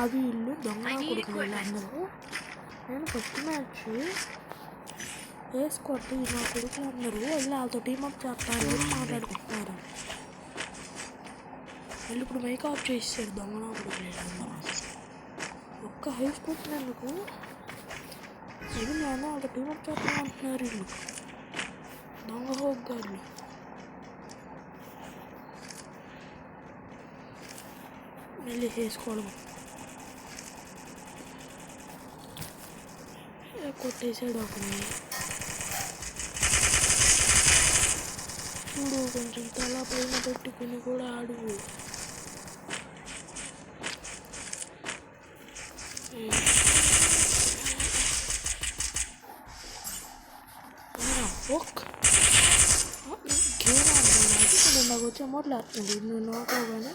అది ఇల్లు దొంగ కొడుకులు వీళ్ళందరూ. నేను ఫస్ట్ మ్యాచ్ వేసుకొట్టి నా కొడుకులు అందరూ వెళ్ళి వాళ్ళతో టీమప్ చేస్తారు మాట్లాడుకుంటున్నారు. వీళ్ళు ఇప్పుడు మైక్ ఆఫ్ చేసారు దొంగ నా కొడుకులు వీళ్ళందరూ. ఒక్క హైస్ కొట్టినందుకు ఇది నేను వాళ్ళతో టీమప్ చేస్తాను అంటున్నారు వీళ్ళు దొంగ హోగ్గాళ్ళు. మళ్ళీ వేసుకోవడం కొట్టేసాడు ఒకని. చూడు కొంచెం తల పైన పెట్టుకుని కూడా అడుగు. గేమ్ ఆడుకోవడానికి నాకు వచ్చే అమౌంట్లు వేస్తుంది. నువ్వు నోకోగానే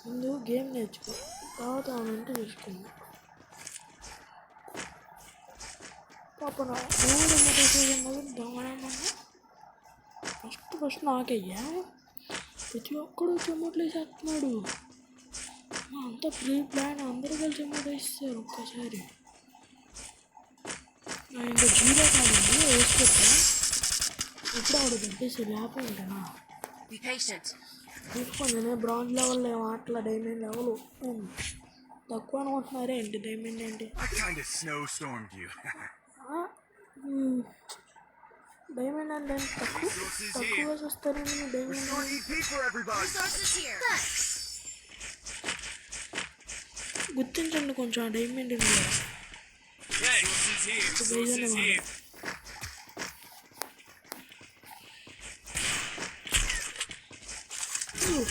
ముందు గేమ్ నేర్చుకో, తర్వాత అవునంటే చూసుకుంది. పాపన మూడు దొంగనమ్మా ఫస్ట్ నాకయ్యా ప్రతి ఒక్కడు చెమ్మట్లు వేసేస్తున్నాడు. అంతా ప్రీ ప్లాన్, అందరూ కలిసి చెమ్మట్లు వేస్తారు ఒక్కసారి. నా ఇంకా జీరో కాదండి వేసుకొచ్చా. ఇప్పుడు ఆవిడ దెబ్బేసి లేకపోతే ఉంటానా చూసుకోండి. నేను బ్రాంజ్ లెవెల్లో ఏమో అట్లా డైమండ్ లెవెల్ తక్కువ అనుకుంటున్నారే ఏంటి? డైమండ్ ఏంటి? డైమండ్ అంటే తక్కువ వస్తారండి డైమండ్. గుర్తించండి కొంచెం ఆ డైమండ్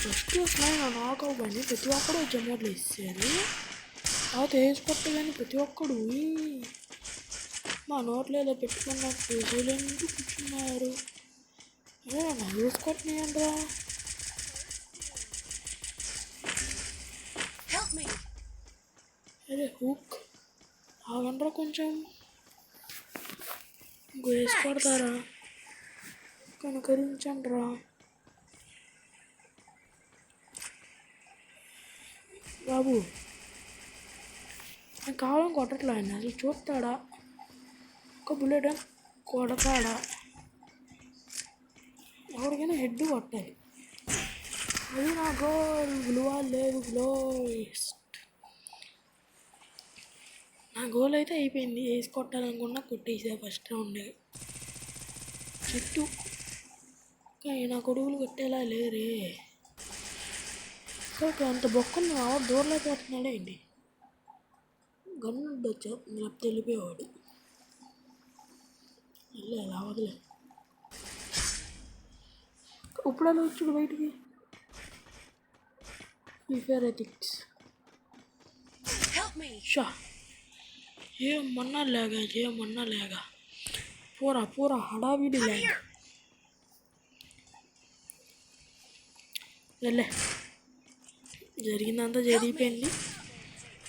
ఫస్ట్ అసలు నాకు అవ్వని ప్రతి ఒక్కడు జమోట్లు ఇస్తారు. తర్వాత వేసుకొట్టే కానీ ప్రతి ఒక్కడు మా నోట్లో ఏదో పెట్టుకున్నట్టు సైలెంట్ కూర్చున్నారు. అదే నా వేసుకొట్టినాయంట్రా. అదే హుక్ ఆగండ్రా కొంచెం వేసుకొడతారా, కనుకరించండి రా బాబు. నేను కావాలని కొట్టట్లా ఆయన, అసలు చూస్తాడా ఒక బుల్లెట్ కొడతాడా? ఎవరికైనా హెడ్ కొట్టాలి, అది నా గోల్. విలువ లేదు గ్లోయిస్ట్. నా గోల్ అయితే అయిపోయింది. వేసి కొట్టాలనుకున్నా కొట్టేసా ఫస్ట్ రౌండ్ చెట్టు. కానీ నా కొడుకులు కొట్టేలా లేరే. అంత బొక్కను దూరంలో పోతున్నాడే అండి. గన్ను వచ్చా లేకపోతే వెళ్ళిపోయేవాడు. వెళ్ళా వదిలే. ఇప్పుడు అలా వచ్చాడు బయటికి. ఫిఫెరెటిక్స్ షా ఏమన్నా లేగా పూరా హడావిడి లేగా. వెళ్ళే జరిగిందంతా జరిగిపోయింది.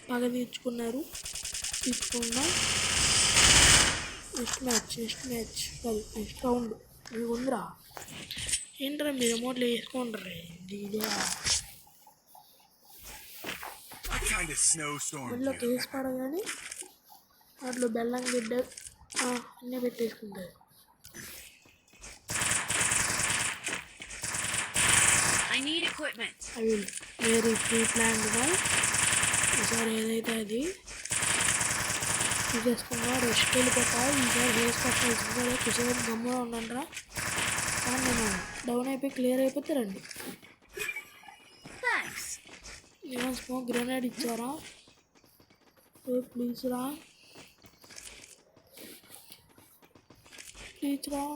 పగ తీర్చుకున్నా. నెక్స్ట్ మ్యాచ్ కాదు నెక్స్ట్ రౌండ్ మీకు ఉందిరా. ఏంట్రా మీరు అమౌంట్లు వేసుకుంటారా? ఇదే మళ్ళీ కేసు పడగానే వాటిలో బెల్లం గిడ్డ అన్నీ పెట్టేసుకుంటారు. అవి వేరే ప్రీ ప్లాన్డ్గా ఈసారి ఏదైతే అది తీసేసుకున్నా రెస్ట్ వెళ్ళిపోతా. ఈసారి వేసి పట్టాల్సిందే. కుసేపు గమ్ముగా ఉండండిరా. కానీ నేను డౌన్ అయిపోయి క్లియర్ అయిపోతే రండి. ఏమైనా స్మోక్ గ్రెనేడ్ ఇచ్చారా? ప్లీజ్ రా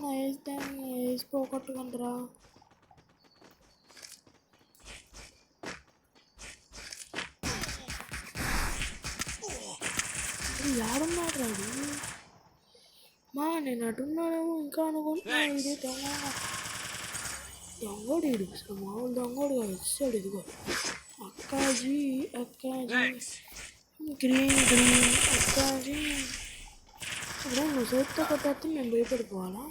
నా వేసిపోగొట్టుకుంటారా? యాడున్నాడు రాడు మా. నేను అటున్నాడేమో ఇంకా అనుకుంటున్నా. ఇది దొంగోడు ఇడు అసలు మామూలు దొంగోడు కాదు. వచ్చాడు ఇదిగో అక్కాజీ గ్రీన్ అక్కాజీ. ఇప్పుడు నువ్వు సైడ్తో కొట్టేస్తే మేము భయపడిపోవాలా?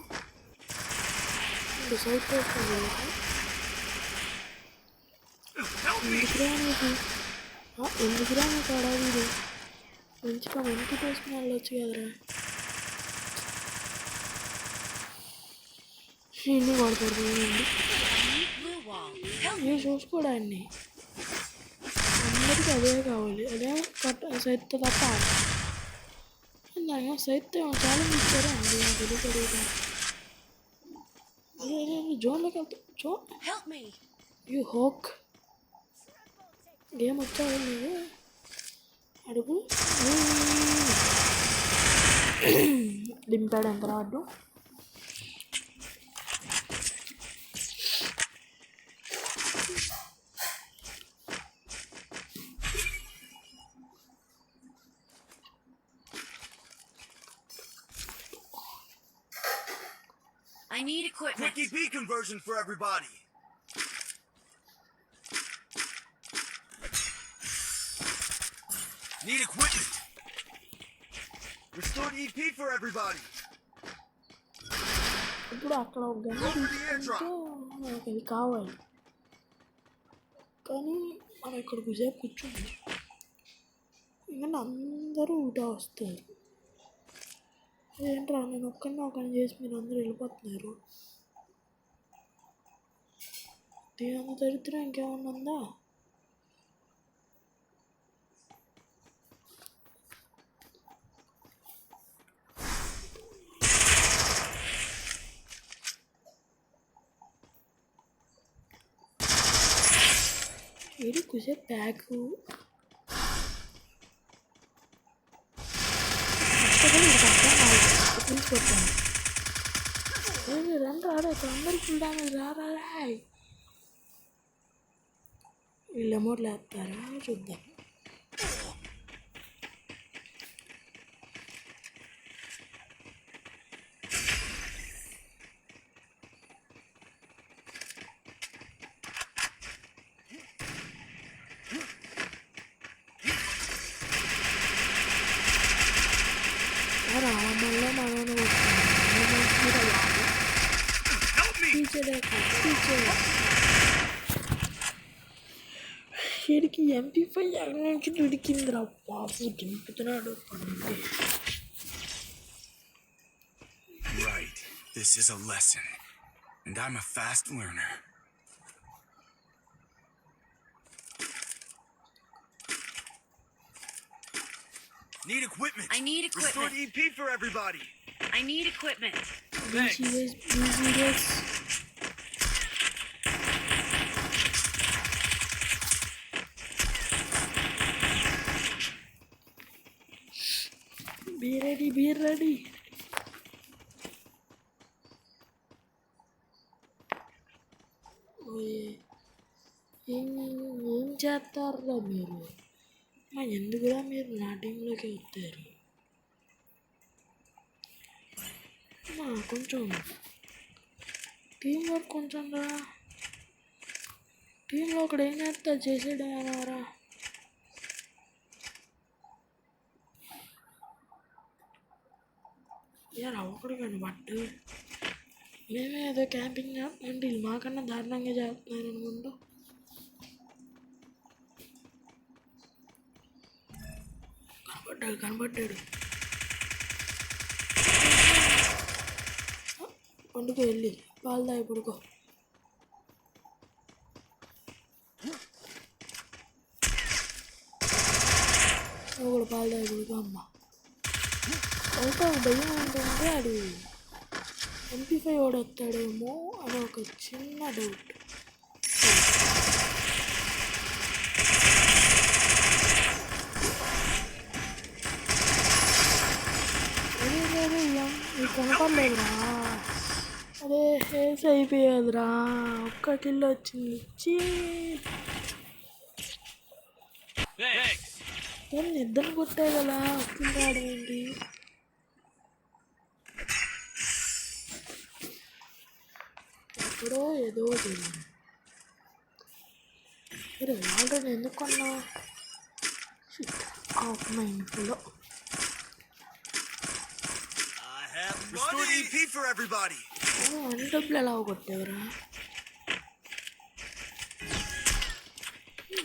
ఇప్పుడు సైడ్తో ఎందుకురా నీకు అడవిడు మంచిగా వెనక్కి తీసుకుని వెళ్ళొచ్చు కదరా. ఇన్ని కొడతారు నేను చూసుకోవడాన్ని. అందరికీ అదే కావాలి, అదే సైత్ తప్ప. సైత్ ఛాలెంజ్ ఇచ్చారా అండి తెలియదు. జోన్లోకి వెళ్తా. యూ హోక్ గేమ్ వచ్చావు నువ్వు అడుగు. దింపాడు ఎంత రాడు. I need equipment. Quick EP conversion for everybody. Need equipment. Restored EP for everybody. ఇప్పుడు అక్కడ ఒక గంట తీసుకుంటే మనకి అది కావాలి, కానీ మనం ఇక్కడ కుసేపు కూర్చోండి ఎందుకంటే అందరూ ఊటా వస్తారు. ఏంట్రా నేను ఒక్కడిని ఒకరిని చేసి మీరు అందరూ వెళ్ళిపోతున్నారు. దీని చరిత్ర ఇంకేమన్నా ఉందా? ఇది కుసే ప్యాకు తీసుకొస్తాను. రండి రాడా ఇక్కడ అందరు ఫుల్ డ్యామేజ్ రారా. వీళ్ళు అమౌంట్లు వేస్తారా చూద్దాం. రామల్లో మనను వీడికి MP5 ఎక్కడి నుంచి దొరికిందిరా బాబు, దింపుతున్నాడు. Right. This is a lesson. And I'm a fast learner. Need equipment. I need equipment. Restored EP for everybody. I need equipment. Thanks. Be ready, be ready. ఏం చేస్తారా మీరు? ఎందుకురా మీరు నా టీంలోకి వస్తారు? కొంచెం టీం వర్క్ కొంచెం రా. టీంలో ఒకడు ఏం చేస్తా చేసేయడమేనారా? యారా ఒకడు కానీ బట్ మేమే ఏదో క్యాంపింగ్ చేస్తామంటే వీళ్ళు మాకన్నా దారుణంగా చేస్తున్నారు అనుకుంటా. కనబడ్డాడు పండుగ వెళ్ళి పాలు తాగి పడుకో. నువ్వు కూడా పాలు తాగి పడుకో అమ్మ. అయితే భయం ఏంటంటే అది MP5 వాడొస్తాడేమో అని ఒక చిన్న డౌట్. కనపడలేదురా, అదే హేస్ అయిపోయేదిరా. ఒక్క కిల్ వచ్చింది. నిద్రను కొట్టాయి కదా, కిల్ రావడం ఏంటి? ఎప్పుడో ఏదో తెలియదు. మీరు ఆల్రెడీ ఎందుకు కొన్నా? ఆఫ్ మై ఇంట్లో Restored EP for everybody. అన్ని డబ్బులు ఎలా కొట్టేవరా?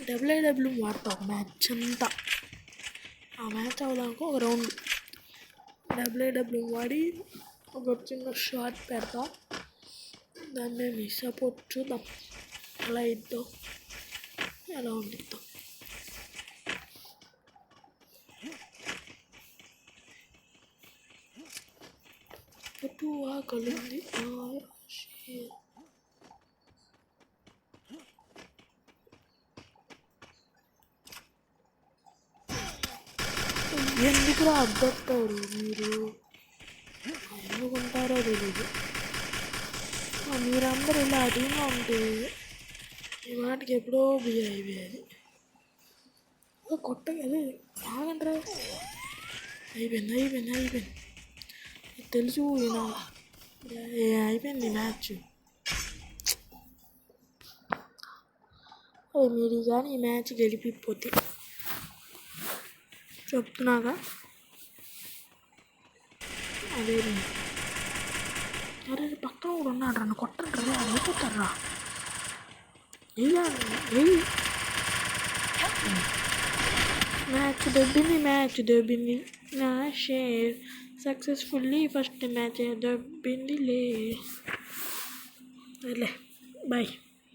డబ్ల్యూడబ్ల్యూ వాడతా ఒక మ్యాచ్ అంతా. ఆ మ్యాచ్ అవడానికి ఒక రౌండ్ డబ్ల్యూడబ్ల్యూ వాడి ఒక చిన్న షార్ట్ పెడతా. దాన్ని మీ సపోర్ట్ చూద్దాం ఎలా ఇద్దాం, ఎలా ఉండిద్దాం. అటు ఆకలింది ఎందుకురా అద్దొస్తారు మీరు, ఎందుకుంటారో తెలీదు. మీరందరూ ఇలా అడిగినా ఉంటే ఈ మాటకి ఎప్పుడో బియ్య అయిపోయేది. కొట్టగా అదే ఆగంటారా. అయిపోయింది తెలుసు. అయిపోయింది మ్యాచ్. మీరు కానీ ఈ మ్యాచ్ గెలిపిపోతే చెప్తున్నాగా. అదే అరే పక్కన కూడా ఉన్నాడు, నన్ను కొట్టండి అయిపోతారా. మ్యాచ్ దొబ్బింది నా షేర్ సక్సెస్ఫుల్లీ. ఫస్ట్ మ్యాచ్ దొబ్బిందిలే. బాయ్.